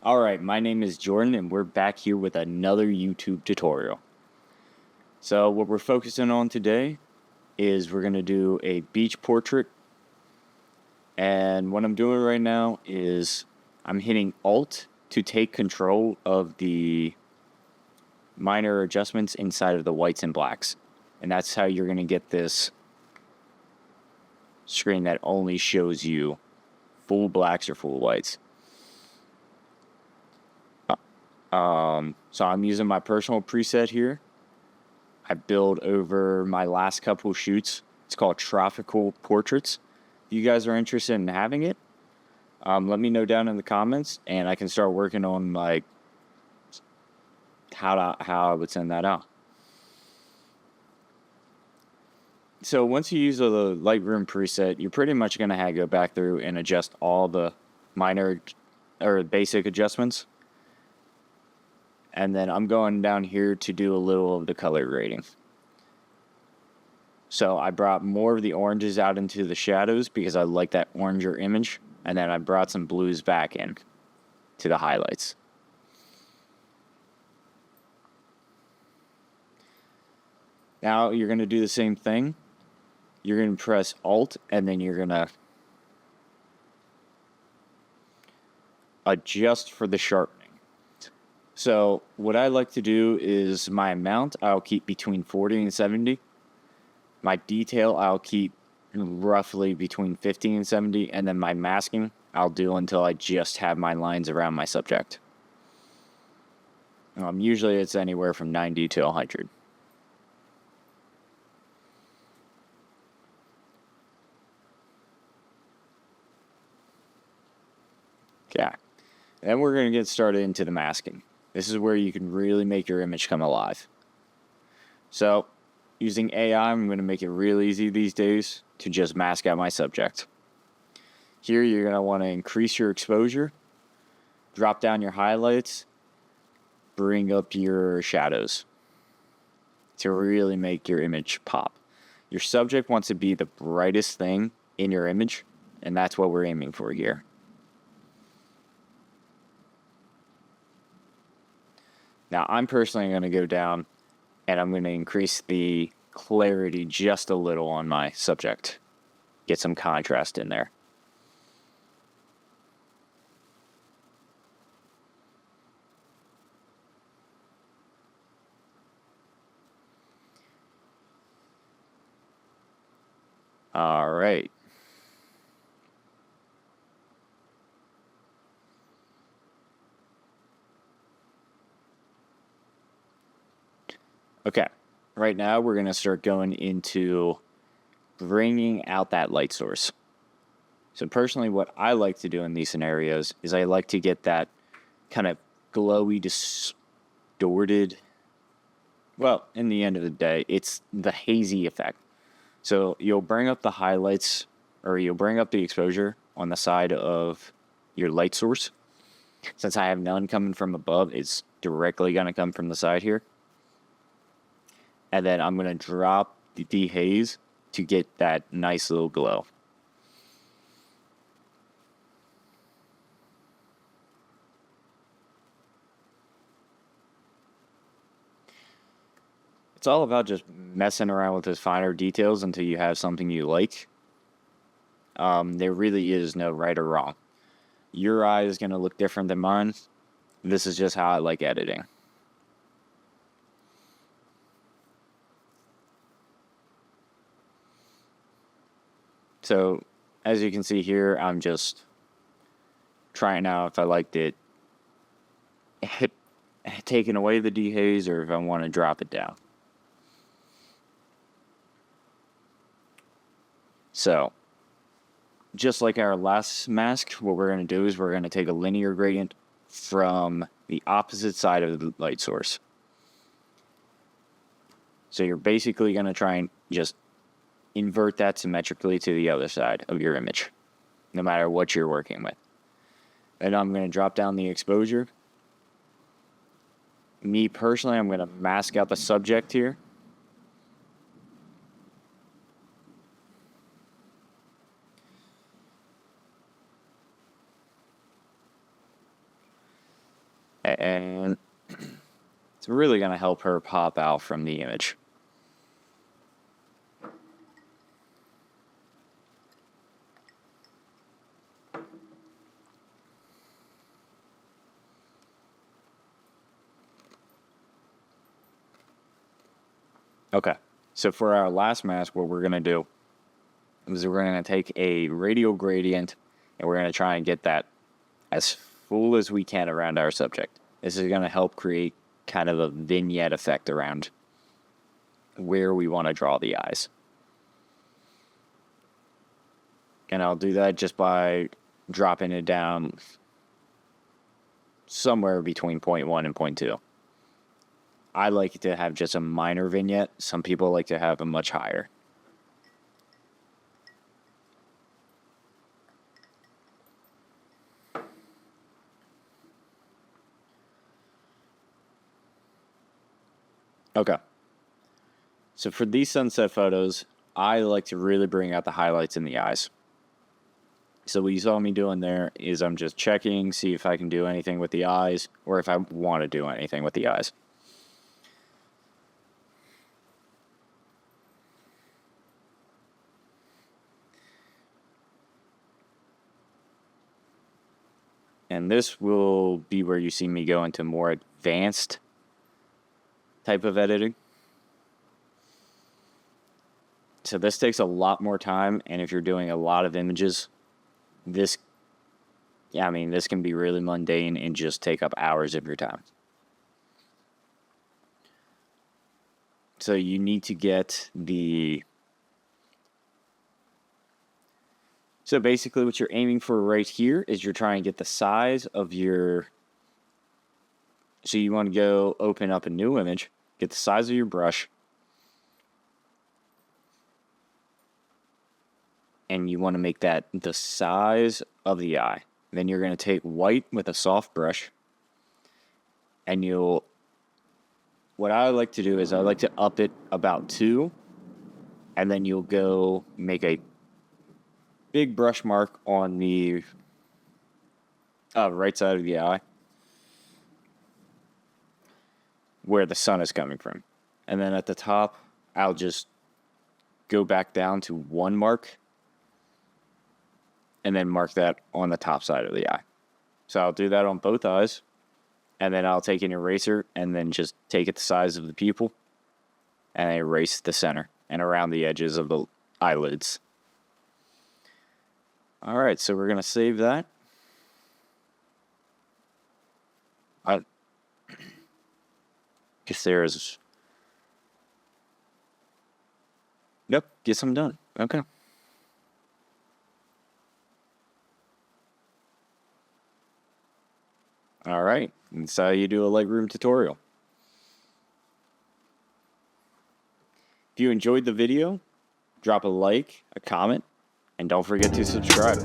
Alright, my name is Jordan and we're back here with another YouTube tutorial. So what we're focusing on today is we're going to do a beach portrait. And what I'm doing right now is I'm hitting Alt to take control of the minor adjustments inside of the whites and blacks. And that's how you're going to get this screen that only shows you full blacks or full whites. So I'm using my personal preset here. I build over my last couple shoots. It's called Tropical Portraits. If you guys are interested in having it, let me know down in the comments, and I can start working on like how I would send that out. So once you use the Lightroom preset, you're pretty much going to go back through and adjust all the minor or basic adjustments. And then I'm going down here to do a little of the color grading. So I brought more of the oranges out into the shadows because I like that oranger image. And then I brought some blues back in to the highlights. Now you're going to do the same thing. You're going to press Alt and then you're going to adjust for the sharpening. So what I like to do is my amount I'll keep between 40 and 70. My detail I'll keep roughly between 50 and 70. And then my masking I'll do until I just have my lines around my subject. Usually it's anywhere from 90 to 100. Okay. Then we're going to get started into the masking. This is where you can really make your image come alive. So, using AI, I'm going to make it real easy these days to just mask out my subject. Here, you're going to want to increase your exposure, drop down your highlights, bring up your shadows to really make your image pop. Your subject wants to be the brightest thing in your image, and that's what we're aiming for here. Now, I'm personally going to go down and I'm going to increase the clarity just a little on my subject. Get some contrast in there. All right. Okay, right now we're going to start going into bringing out that light source. So personally, what I like to do in these scenarios is I like to get that kind of glowy, distorted, well, in the end of the day, it's the hazy effect. So you'll bring up the highlights, or you'll bring up the exposure on the side of your light source. Since I have none coming from above, it's directly going to come from the side here. And then I'm going to drop the dehaze to get that nice little glow. It's all about just messing around with those finer details until you have something you like. There really is no right or wrong. Your eye is going to look different than mine. This is just how I like editing. So, as you can see here, I'm just trying out if I liked it, taking away the dehaze, or if I want to drop it down. So, just like our last mask, what we're going to do is we're going to take a linear gradient from the opposite side of the light source. So you're basically going to try and just invert that symmetrically to the other side of your image, no matter what you're working with. Then I'm going to drop down the exposure. Me personally, I'm going to mask out the subject here. And it's really going to help her pop out from the image. Okay, so for our last mask, what we're going to do is we're going to take a radial gradient and we're going to try and get that as full as we can around our subject. This is going to help create kind of a vignette effect around where we want to draw the eyes. And I'll do that just by dropping it down somewhere between 0.1 and 0.2. I like it to have just a minor vignette. Some people like to have a much higher. Okay. So for these sunset photos, I like to really bring out the highlights in the eyes. So what you saw me doing there is I'm just checking, see if I can do anything with the eyes, or if I want to do anything with the eyes. And this will be where you see me go into more advanced type of editing. So this takes a lot more time, and if you're doing a lot of images, this can be really mundane and just take up hours of your time. So you need to get the... So basically what you're aiming for right here is you're trying to get the size of your... So you want to go open up a new image, get the size of your brush, and you want to make that the size of the eye. Then you're going to take white with a soft brush, and what I like to do is I like to up it about 2, and then you'll go make a big brush mark on the right side of the eye where the sun is coming from. And then at the top, I'll just go back down to 1 mark and then mark that on the top side of the eye. So I'll do that on both eyes, and then I'll take an eraser and then just take it the size of the pupil and erase the center and around the edges of the eyelids. All right, so we're going to save that. I guess there's... Yep, guess I'm done. Okay. All right, that's how you do a Lightroom tutorial. If you enjoyed the video, drop a like, a comment, and don't forget to subscribe.